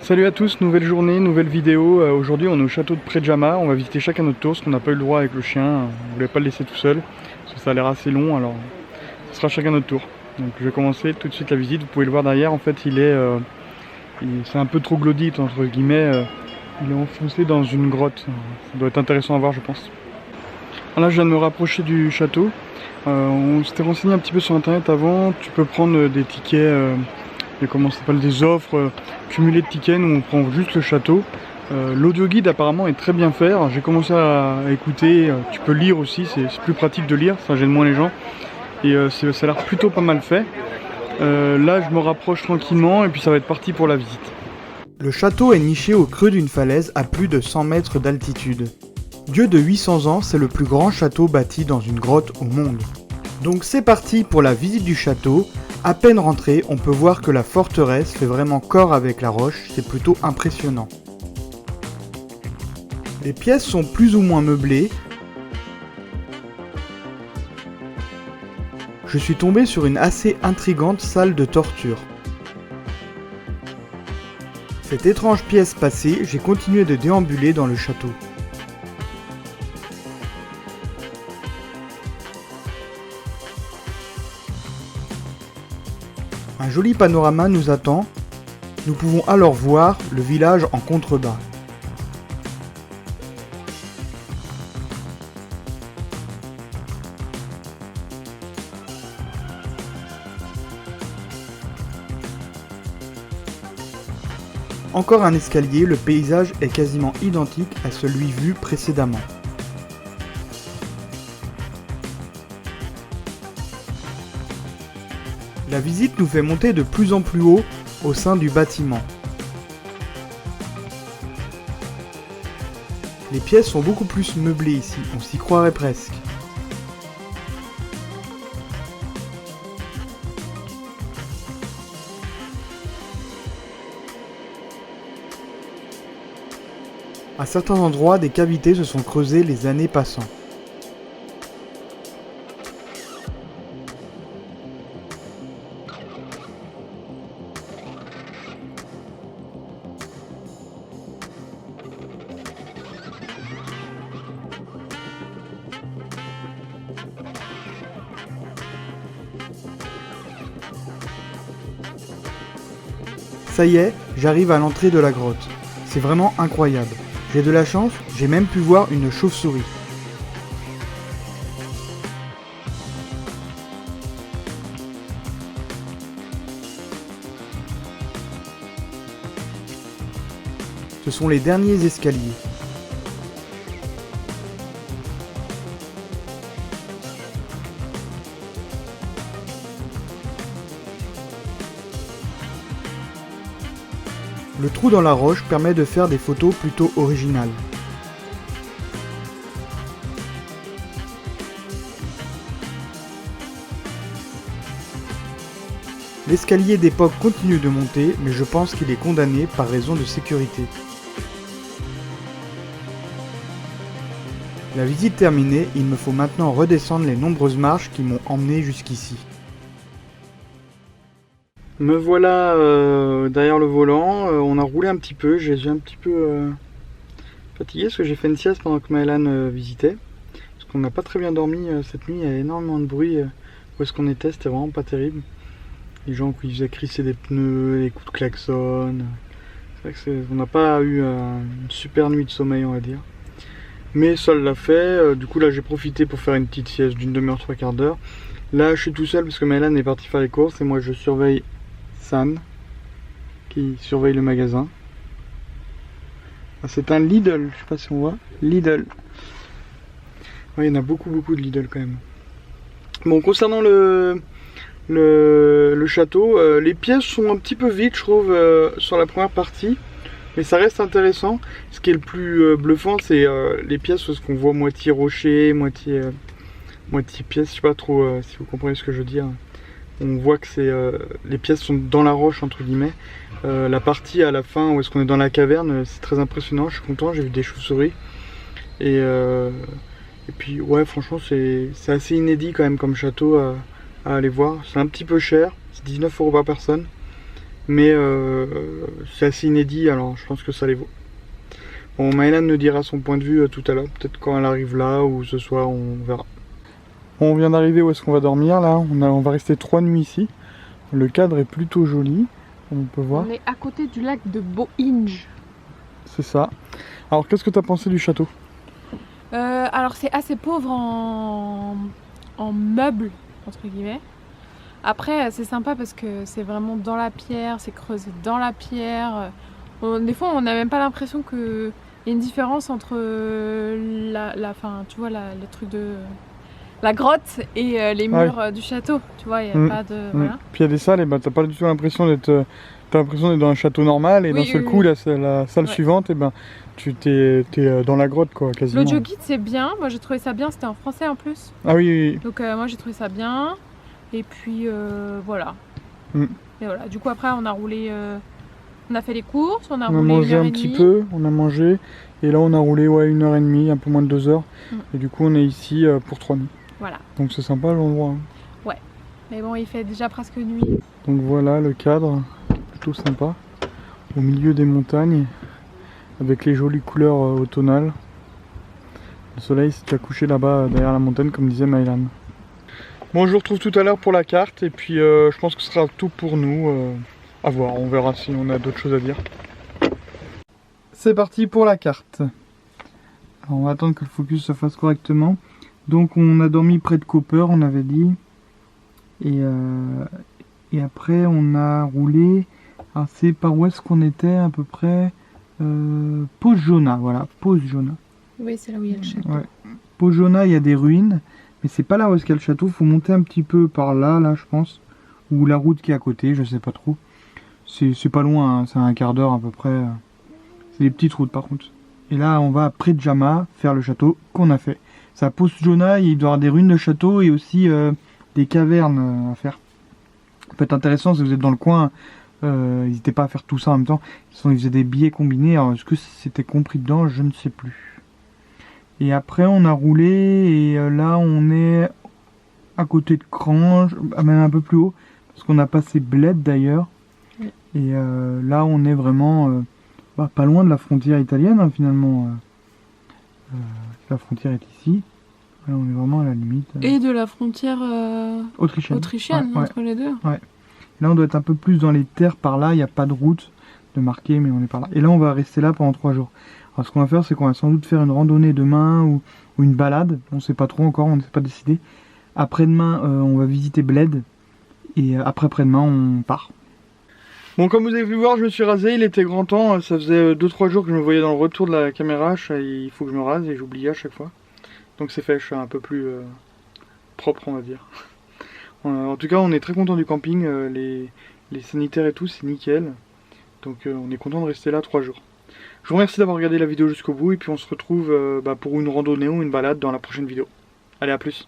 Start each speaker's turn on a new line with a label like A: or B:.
A: Salut à tous, nouvelle journée, nouvelle vidéo. Aujourd'hui on est au château de Predjama, on va visiter chacun notre tour parce qu'on n'a pas eu le droit avec le chien, on voulait pas le laisser tout seul parce que ça a l'air assez long, alors ce sera chacun notre tour. Donc je vais commencer tout de suite la visite, vous pouvez le voir derrière, en fait c'est un peu troglodyte entre guillemets, il est enfoncé dans une grotte, ça doit être intéressant à voir je pense. Alors là je viens de me rapprocher du château, on s'était renseigné un petit peu sur internet avant, tu peux prendre des tickets, comment ça s'appelle, des offres cumulées de tickets, nous on prend juste le château. L'audio guide apparemment est très bien fait, j'ai commencé à écouter, tu peux lire aussi, c'est plus pratique de lire, ça gêne moins les gens, et ça a l'air plutôt pas mal fait. Là je me rapproche tranquillement et puis ça va être parti pour la visite.
B: Le château est niché au creux d'une falaise à plus de 100 mètres d'altitude. Vieux de 800 ans, c'est le plus grand château bâti dans une grotte au monde. Donc c'est parti pour la visite du château. À peine rentré, on peut voir que la forteresse fait vraiment corps avec la roche, c'est plutôt impressionnant. Les pièces sont plus ou moins meublées. Je suis tombé sur une assez intrigante salle de torture. Cette étrange pièce passée, j'ai continué de déambuler dans le château. Un joli panorama nous attend. Nous pouvons alors voir le village en contrebas. Encore un escalier, le paysage est quasiment identique à celui vu précédemment. La visite nous fait monter de plus en plus haut au sein du bâtiment. Les pièces sont beaucoup plus meublées ici, on s'y croirait presque. À certains endroits, des cavités se sont creusées les années passant. Ça y est, j'arrive à l'entrée de la grotte. C'est vraiment incroyable. J'ai de la chance, j'ai même pu voir une chauve-souris. Ce sont les derniers escaliers. Le trou dans la roche permet de faire des photos plutôt originales. L'escalier d'époque continue de monter, mais je pense qu'il est condamné par raison de sécurité. La visite terminée, il me faut maintenant redescendre les nombreuses marches qui m'ont emmené jusqu'ici.
A: Me voilà derrière le volant, on a roulé un petit peu, j'ai un petit peu fatigué parce que j'ai fait une sieste pendant que Maëlan visitait. Parce qu'on n'a pas très bien dormi cette nuit, il y a énormément de bruit où est-ce qu'on était, c'était vraiment pas terrible. Les gens qui faisaient crisser des pneus, les coups de klaxon. C'est vrai que on n'a pas eu une super nuit de sommeil on va dire. Mais ça l'a fait, du coup là j'ai profité pour faire une petite sieste d'une demi-heure, trois quarts d'heure. Là je suis tout seul parce que Maëlan est parti faire les courses et moi je surveille San qui surveille le magasin. C'est un Lidl, je sais pas si on voit. Lidl. Ouais, il y en a beaucoup de Lidl quand même. Bon, concernant le château, les pièces sont un petit peu vides je trouve sur la première partie. Mais ça reste intéressant. Ce qui est le plus bluffant c'est les pièces parce qu'on voit moitié rocher, moitié pièce, je sais pas trop si vous comprenez ce que je veux dire. On voit que les pièces sont dans la roche entre guillemets. La partie à la fin où est-ce qu'on est dans la caverne, c'est très impressionnant, je suis content, j'ai vu des chauves-souris. Et puis ouais franchement c'est assez inédit quand même comme château à aller voir. C'est un petit peu cher, c'est 19 € par personne. mais c'est assez inédit, alors je pense que ça les vaut. Bon, Maëlan nous dira son point de vue tout à l'heure, peut-être quand elle arrive là ou ce soir, on verra. Bon, on vient d'arriver où est-ce qu'on va dormir là, on va rester 3 nuits ici. Le cadre est plutôt joli, comme on peut voir.
C: On est à côté du lac de Bohinj.
A: C'est ça. Alors qu'est-ce que tu as pensé du château?
C: Alors c'est assez pauvre en meubles, entre guillemets. Après c'est sympa parce que c'est vraiment dans la pierre, c'est creusé dans la pierre. Des fois on n'a même pas l'impression qu'il y a une différence entre tu vois, le truc de la grotte et les murs du château. Tu vois, il n'y a pas de... Voilà.
A: Puis il y a des salles et bah, t'as pas du tout l'impression d'être... T'as l'impression d'être dans un château normal et d'un seul coup la salle suivante et ben tu t'es dans la grotte quoi quasiment.
C: L'audio guide c'est bien, moi j'ai trouvé ça bien, c'était en français en plus.
A: Ah oui.
C: Donc moi j'ai trouvé ça bien et puis voilà. Et voilà, du coup après on a roulé, on a fait les courses, on a roulé
A: mangé un petit peu, on a mangé et là on a roulé 1h30, un peu moins de 2 heures et du coup on est ici pour 3 nuits.
C: Voilà.
A: Donc c'est sympa l'endroit. Hein.
C: Ouais, mais bon il fait déjà presque nuit.
A: Donc voilà le cadre. Plutôt sympa, au milieu des montagnes, avec les jolies couleurs automnales. Le soleil s'est déjà couché là-bas derrière la montagne, comme disait Maëlan. Bon, je vous retrouve tout à l'heure pour la carte, et puis je pense que ce sera tout pour nous. À voir, on verra si on a d'autres choses à dire. C'est parti pour la carte. Alors, on va attendre que le focus se fasse correctement. Donc on a dormi près de Copper, on avait dit. Et après on a roulé... Alors c'est par où est-ce qu'on était à peu près Pozjona, voilà, Pozjona.
C: Oui, c'est là où il y a le château.
A: Ouais. Pozjona, il y a des ruines, mais c'est pas là où est-ce qu'il y a le château, faut monter un petit peu par là, je pense. Ou la route qui est à côté, je sais pas trop. C'est pas loin, hein, c'est un quart d'heure à peu près. C'est des petites routes par contre. Et là, on va à Predjama faire le château qu'on a fait. C'est à Pozjona, il doit y avoir des ruines de château et aussi des cavernes à faire. Ça peut être intéressant si vous êtes dans le coin. N'hésitez pas à faire tout ça en même temps. Ils faisaient des billets combinés. Alors est-ce que c'était compris dedans? Je ne sais plus. Et après on a roulé et là on est à côté de Crange, même un peu plus haut, parce qu'on a passé Bled d'ailleurs. Oui. Et là on est vraiment pas loin de la frontière italienne hein, finalement. La frontière est ici. Là, on est vraiment à la limite.
C: Et de la frontière autrichienne
A: ouais,
C: entre les deux.
A: Ouais. Là on doit être un peu plus dans les terres par là, il n'y a pas de route de marquer mais on est par là. Et là on va rester là pendant 3 jours. Alors ce qu'on va faire c'est qu'on va sans doute faire une randonnée demain ou une balade, on ne sait pas trop encore, on ne s'est pas décidé. Après-demain on va visiter Bled et après-demain on part. Bon comme vous avez pu voir je me suis rasé, il était grand temps, ça faisait 2-3 jours que je me voyais dans le retour de la caméra, il faut que je me rase et j'oubliais à chaque fois. Donc c'est fait, je suis un peu plus propre on va dire. En tout cas on est très content du camping, les sanitaires et tout c'est nickel. Donc on est content de rester là 3 jours. Je vous remercie d'avoir regardé la vidéo jusqu'au bout et puis on se retrouve pour une randonnée ou une balade dans la prochaine vidéo. Allez à plus.